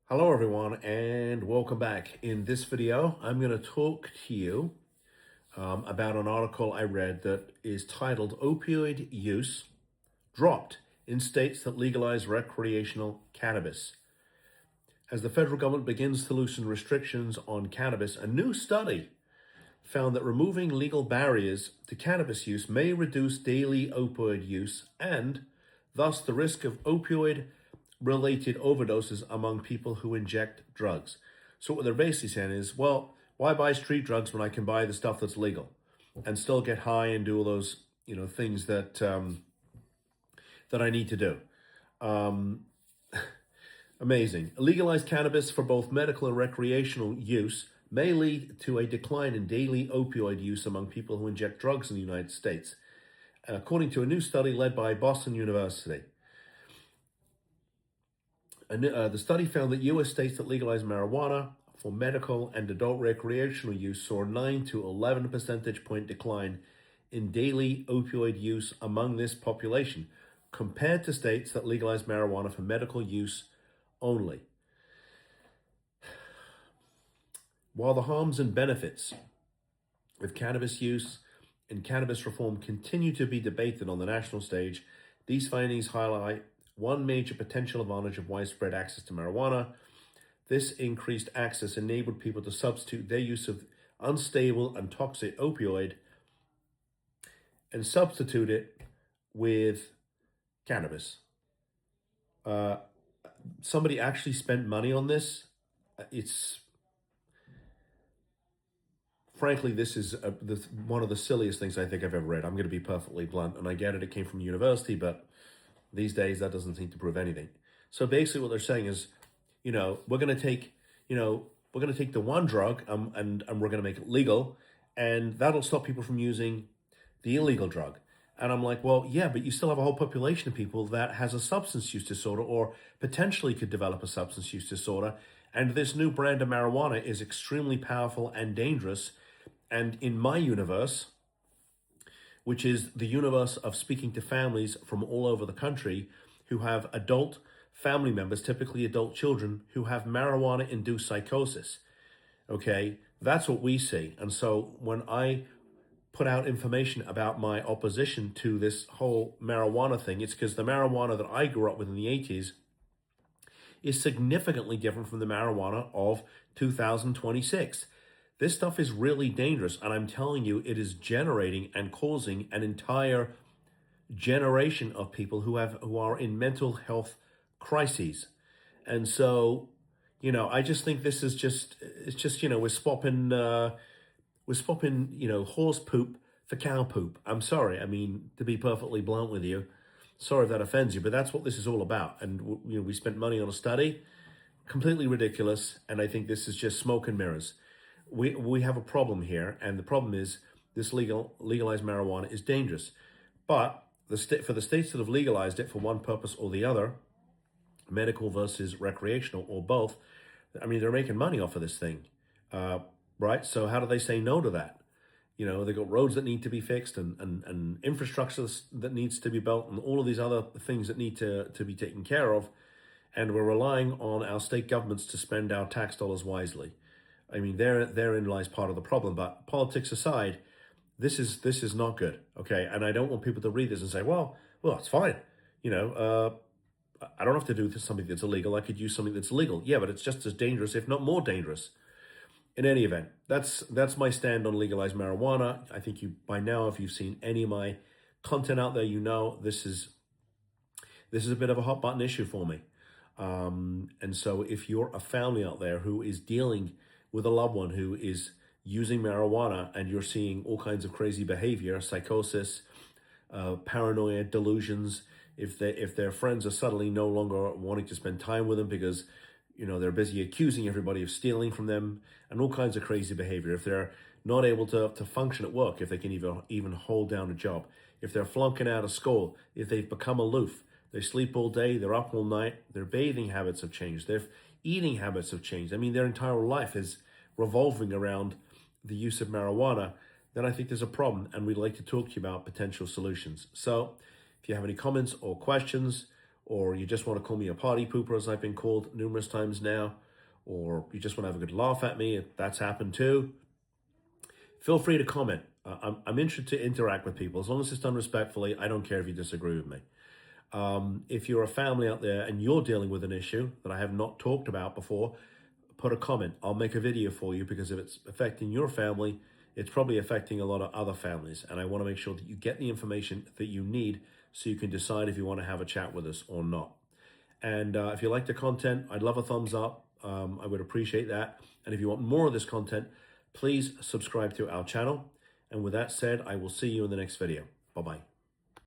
Hello everyone and welcome back. In this video, I'm going to talk to you about an article I read that is titled Opioid Use Dropped in States That Legalize Recreational Cannabis. As the federal government begins to loosen restrictions on cannabis, a new study found that removing legal barriers to cannabis use may reduce daily opioid use and thus the risk of opioid-related overdoses among people who inject drugs. So what they're basically saying is, well, why buy street drugs when I can buy the stuff that's legal and still get high and do all those, things that that I need to do. Amazing. Legalized cannabis for both medical and recreational use may lead to a decline in daily opioid use among people who inject drugs in the United States, according to a new study led by Boston University. The study found that U.S. states that legalize marijuana for medical and adult recreational use saw a 9 to 11 percentage point decline in daily opioid use among this population, compared to states that legalize marijuana for medical use only. While the harms and benefits of cannabis use and cannabis reform continue to be debated on the national stage, these findings highlight one major potential advantage of widespread access to marijuana. This increased access enabled people to substitute their use of unstable and toxic opioid and substitute it with cannabis. Somebody actually spent money on this. Frankly, this is one of the silliest things I think I've ever read. I'm going to be perfectly blunt, and I get it. It came from university, but these days that doesn't seem to prove anything. So basically, what they're saying is, we're going to take, the one drug and we're going to make it legal, and that'll stop people from using the illegal drug. And I'm like, well, yeah, but you still have a whole population of people that has a substance use disorder or potentially could develop a substance use disorder. And this new brand of marijuana is extremely powerful and dangerous. And in my universe, which is the universe of speaking to families from all over the country who have adult family members, typically adult children, who have marijuana-induced psychosis, okay? That's what we see. And so when I put out information about my opposition to this whole marijuana thing, it's because the marijuana that I grew up with in the 80s is significantly different from the marijuana of 2026. This stuff is really dangerous, and I'm telling you, it is generating and causing an entire generation of people who are in mental health crises. And so, I just think this is we're swapping horse poop for cow poop. I'm sorry. I mean, to be perfectly blunt with you, sorry if that offends you, but that's what this is all about. And, we spent money on a study, completely ridiculous. And I think this is just smoke and mirrors. We have a problem here. And the problem is this legalized marijuana is dangerous. But for the states that have legalized it for one purpose or the other, medical versus recreational or both, I mean, they're making money off of this thing. Right? So how do they say no to that? They've got roads that need to be fixed and infrastructure that needs to be built and all of these other things that need to be taken care of. And we're relying on our state governments to spend our tax dollars wisely. I mean, therein lies part of the problem. But politics aside, this is not good, okay? And I don't want people to read this and say, well, it's fine. I don't have to do something that's illegal. I could use something that's legal. Yeah, but it's just as dangerous, if not more dangerous. In any event, that's my stand on legalized marijuana. I think you, by now, if you've seen any of my content out there, this is a bit of a hot button issue for me. And so if you're a family out there who is dealing with a loved one who is using marijuana and you're seeing all kinds of crazy behavior, psychosis, paranoia, delusions, if their friends are suddenly no longer wanting to spend time with them because they're busy accusing everybody of stealing from them and all kinds of crazy behavior. If they're not able to function at work, if they can even hold down a job, if they're flunking out of school, if they've become aloof, they sleep all day, they're up all night, their bathing habits have changed, their eating habits have changed. I mean, their entire life is revolving around the use of marijuana, then I think there's a problem, and we'd like to talk to you about potential solutions. So if you have any comments or questions, or you just want to call me a party pooper, as I've been called numerous times now, or you just want to have a good laugh at me, that's happened too, feel free to comment. I'm interested to interact with people. As long as it's done respectfully, I don't care if you disagree with me. If you're a family out there and you're dealing with an issue that I have not talked about before, put a comment. I'll make a video for you, because if it's affecting your family, it's probably affecting a lot of other families. And I want to make sure that you get the information that you need so you can decide if you want to have a chat with us or not. And if you like the content, I'd love a thumbs up. I would appreciate that. And if you want more of this content, please subscribe to our channel. And with that said, I will see you in the next video. Bye-bye.